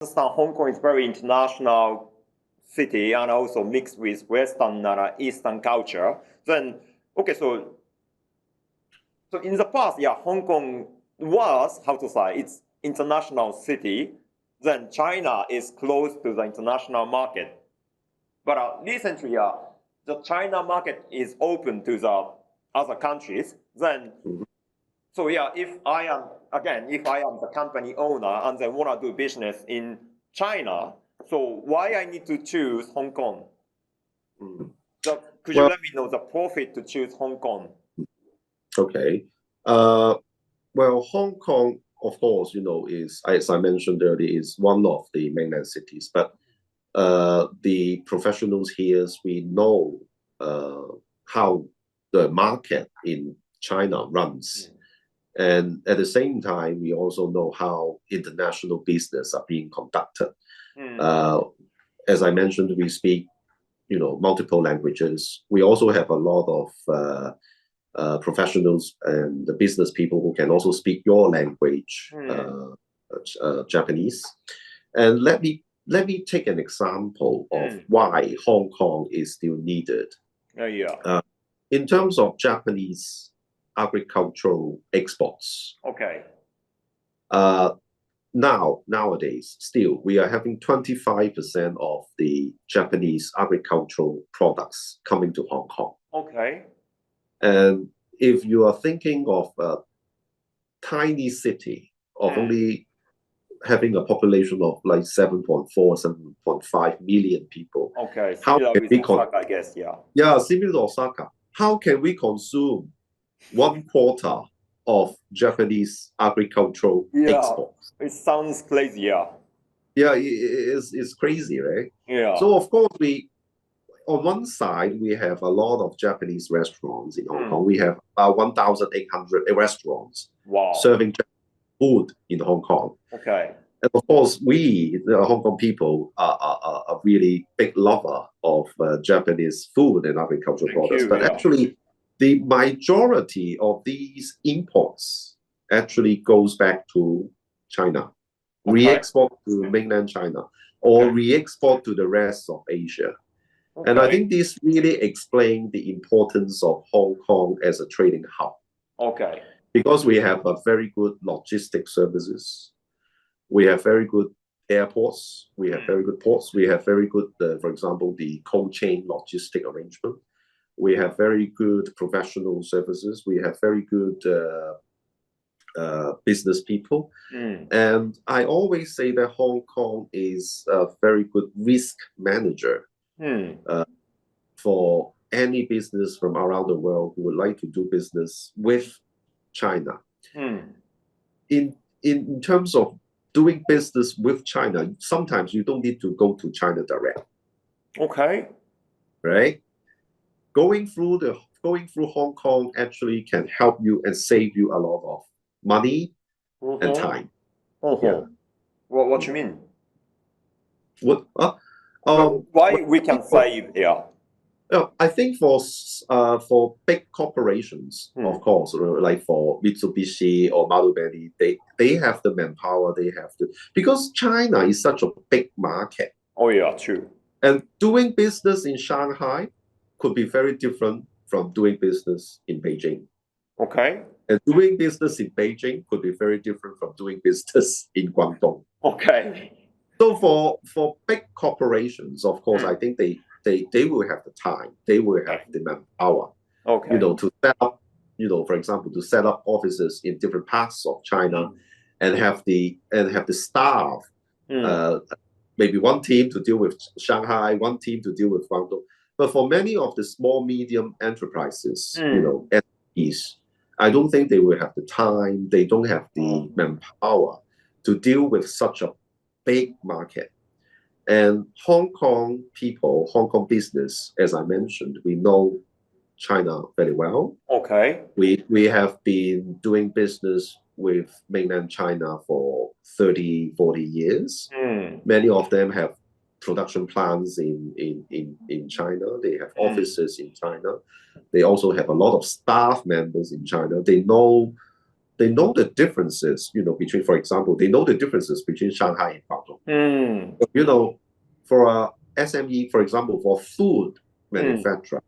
understand Hong Kong is very international city and also mixed with Western and Eastern culture. Then, okay, so in the past, yeah, Hong Kong was, how to say, it's international city. Then China is close to the international market. But recently, the China market is open to the other countries. Then, so yeah, if I am the company owner and then want to do business in China, so why I need to choose Hong Kong? Could you let me know the profit to choose Hong Kong? Okay. Well, Hong Kong, of course, is, as I mentioned earlier, is one of the mainland cities. But the professionals here, we know how the market in China runs. And at the same time, we also know how international business are being conducted. As I mentioned, we speak, multiple languages. We also have a lot of professionals and the business people who can also speak your language, Japanese. And let me take an example of why Hong Kong is still needed. In terms of Japanese agricultural exports. Okay. Nowadays, still, we are having 25% of the Japanese agricultural products coming to Hong Kong. Okay. And if you are thinking of a tiny city of only having a population of like 7.4, 7.5 million people. Okay. How can we Osaka, I guess, yeah. Yeah, similar to Osaka. How can we consume 1/4 of Japanese agricultural exports? It sounds crazy, yeah. Yeah, it's crazy, right? Yeah. So of course on one side we have a lot of Japanese restaurants in Hong Kong. We have about 1,800 restaurants serving food in Hong Kong. Okay. And of course, the Hong Kong people, are a really big lover of Japanese food and agricultural products. But actually, the majority of these imports actually goes back to China, re-export to mainland China, or re-export to the rest of Asia. And I think this really explains the importance of Hong Kong as a trading hub. Okay. Because we have a very good logistics services, we have very good airports, we have very good ports, we have very good, for example, the cold chain logistic arrangement. We have very good professional services. We have very good business people. And I always say that Hong Kong is a very good risk manager for any business from around the world who would like to do business with China. In terms of doing business with China, sometimes you don't need to go to China direct. Okay. Right? Going through Hong Kong actually can help you and save you a lot of money and time. Yeah. What you mean? What? Why we can save? Yeah. I think for big corporations, of course, like for Mitsubishi or Marubeni, they have the manpower. They have to, because China is such a big market. Oh yeah, true. And doing business in Shanghai could be very different from doing business in Beijing. Okay. And doing business in Beijing could be very different from doing business in Guangdong. Okay. So for big corporations, of course, I think they will have the time, they will have the manpower, to set up, for example, to set up offices in different parts of China, and have the staff, maybe one team to deal with Shanghai, one team to deal with Guangdong. But for many of the small, medium enterprises, SMEs, I don't think they will have the time, they don't have the manpower to deal with such a big market. And Hong Kong people, Hong Kong business, as I mentioned, we know China very well. Okay. We have been doing business with mainland China for 30, 40 years. Many of them have production plants in China. They have offices in China. They also have a lot of staff members in China. They know they know the differences, between, for example, they know the differences between Shanghai and Guangdong. For a SME, for example, for food manufacturer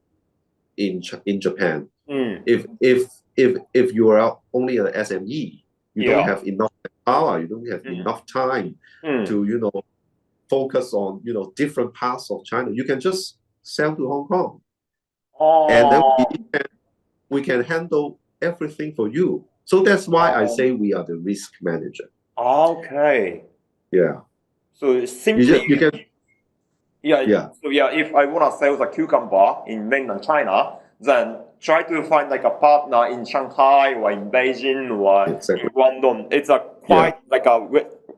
in Japan, if you are only an SME, you don't have enough power, you don't have enough time to focus on different parts of China. You can just sell to Hong Kong, and then we can handle everything for you. So that's why I say we are the risk manager. Okay. Yeah. So simply, you can. So if I want to sell the cucumber in mainland China, then try to find like a partner in Shanghai or in Beijing or in Guangdong. It's a quite like a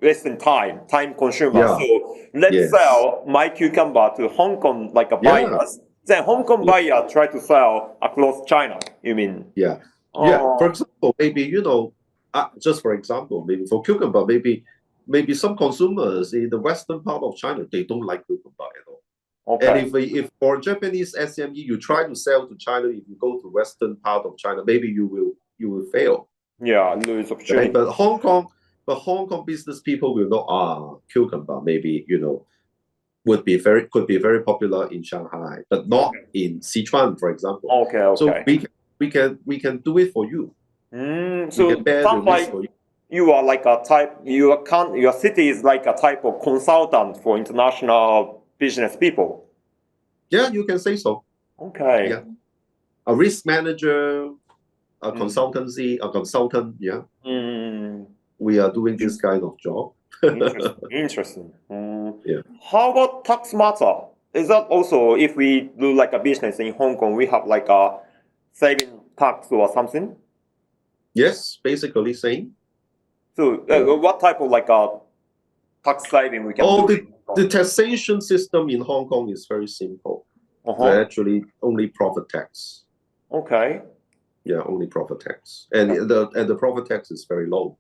wasting time consumer. Yeah. So let's sell my cucumber to Hong Kong like a buyers. Then Hong Kong buyer try to sell across China. You mean? Yeah. Yeah. For example, maybe just for example, maybe for cucumber, maybe some consumers in the western part of China, they don't like cucumber at all. Okay. And if for Japanese SME you try to sell to China, if you go to western part of China, maybe you will fail. Yeah, lose opportunity. Right? But Hong Kong business people will know cucumber maybe could be very popular in Shanghai, but not in Sichuan, for example. Okay. So we can do it for you. So we can bear the risk for you. You are like a type. Your city is like a type of consultant for international business people. Yeah, you can say so. Okay. Yeah. A risk manager, a consultancy, a consultant. Yeah. We are doing this kind of job. Interesting. Yeah. How about tax matter? Is that also if we do like a business in Hong Kong, we have like a saving tax or something? Yes, basically same. So what type of like a tax saving we can do? The taxation system in Hong Kong is very simple. Actually, only profit tax. Okay. Yeah, only profit tax, and the profit tax is very low.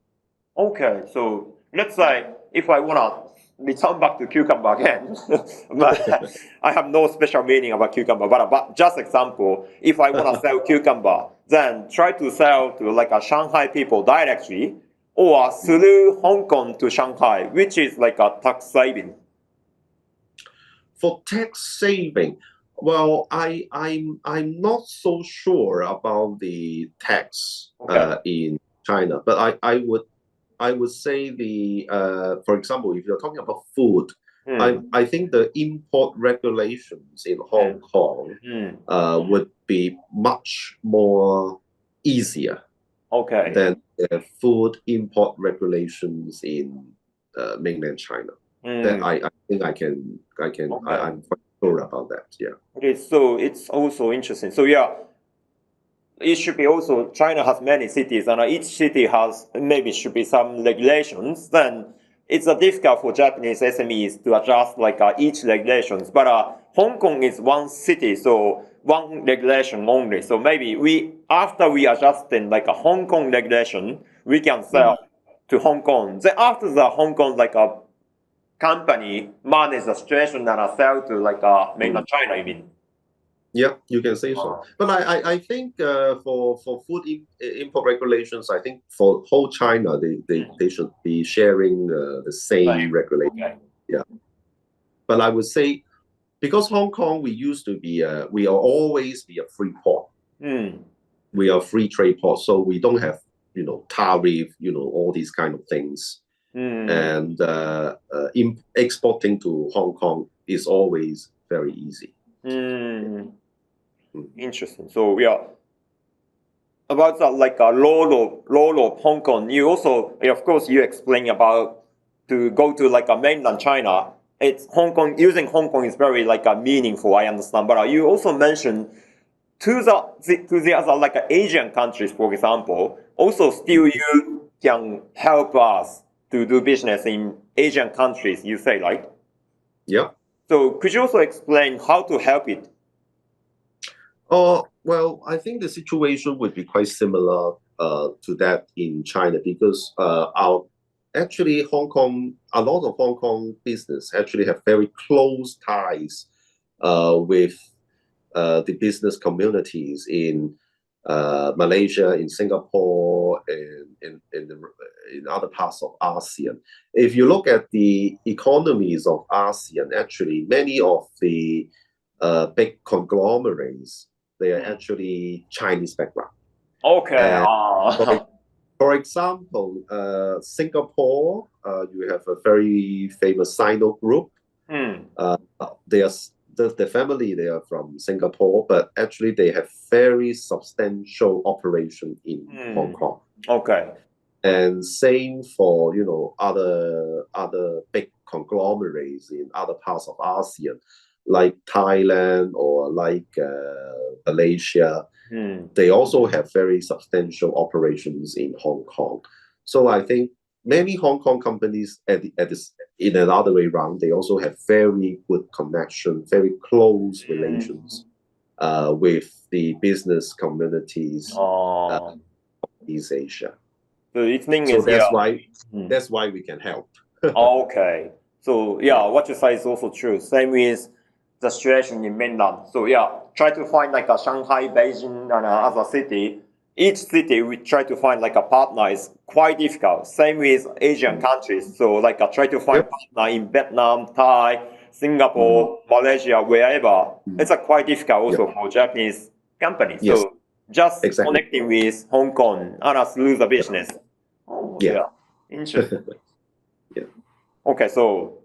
Okay, so let's say if I wanna return back to cucumber again, but I have no special meaning about cucumber, but just example, if I wanna sell cucumber, then try to sell to like a Shanghai people directly, or through Hong Kong to Shanghai, which is like a tax saving. For tax saving, well, I'm not so sure about the tax in China, but I would say for example, if you're talking about food, I think the import regulations in Hong Kong would be much more easier than the food import regulations in mainland China. That I think I'm quite sure about that. Yeah. Okay, so it's also interesting. So it should be also China has many cities, and each city has maybe should be some regulations. Then it's difficult for Japanese SMEs to adjust like each regulations. But Hong Kong is one city, so one regulation only. So maybe after we adjusting like a Hong Kong regulation, we can sell to Hong Kong. Then after the Hong Kong like a company manage the situation and sell to like mainland China, you mean? Yeah, you can say so. But I think for food import regulations, I think for whole China, they should be sharing the same regulation. Okay. Yeah. But I would say, because Hong Kong, we used to be, we are always be a free port. We are free trade port, so we don't have, tariff, all these kind of things. And exporting to Hong Kong is always very easy. Interesting. So about the like a law of Hong Kong. You also, of course, you explain about to go to like a mainland China. It's Hong Kong. Using Hong Kong is very like a meaningful. I understand, but you also mentioned to the other like Asian countries, for example. Also, still you can help us to do business in Asian countries. You say, right? Yeah. So could you also explain how to help it? Well, I think the situation would be quite similar to that in China, because actually Hong Kong, a lot of Hong Kong business actually have very close ties with the business communities in Malaysia, in Singapore, and in other parts of ASEAN. If you look at the economies of ASEAN, actually, many of the big conglomerates, they are actually Chinese background. Okay. For example, Singapore, you have a very famous Sino group. The family, they are from Singapore, but actually they have very substantial operation in Hong Kong. Okay. And same for, you know, other big conglomerates in other parts of ASEAN, like Thailand or like Malaysia. They also have very substantial operations in Hong Kong. So I think many Hong Kong companies in another way around, they also have very good connection, very close relations with the business communities in East Asia. So it means so that's why we can help. Okay. So yeah, what you say is also true. Same with the situation in mainland. So yeah, try to find like a Shanghai, Beijing, and other city. Each city we try to find like a partner is quite difficult. Same with Asian countries. So like try to find partner in Vietnam, Thai, Singapore, Malaysia, wherever. It's quite difficult also for Japanese companies. So just connecting with Hong Kong and through the business. Interesting. Okay, so